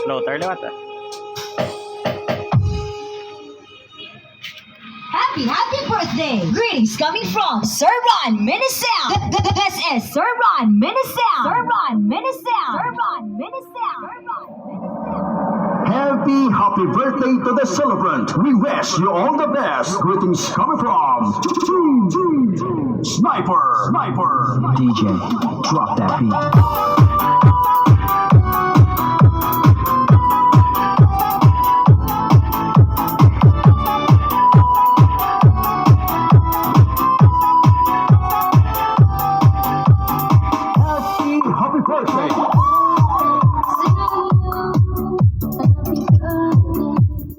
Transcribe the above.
Floater lewat. Happy birthday! Greetings coming from Sir Ron Minisal. This is Sir Ron Minisal. Sir Ron Minisal. Sir Ron Minisal. Happy birthday to the celebrant. We wish you all the best. Greetings coming from Sniper. DJ, drop that beat. Happy birthday.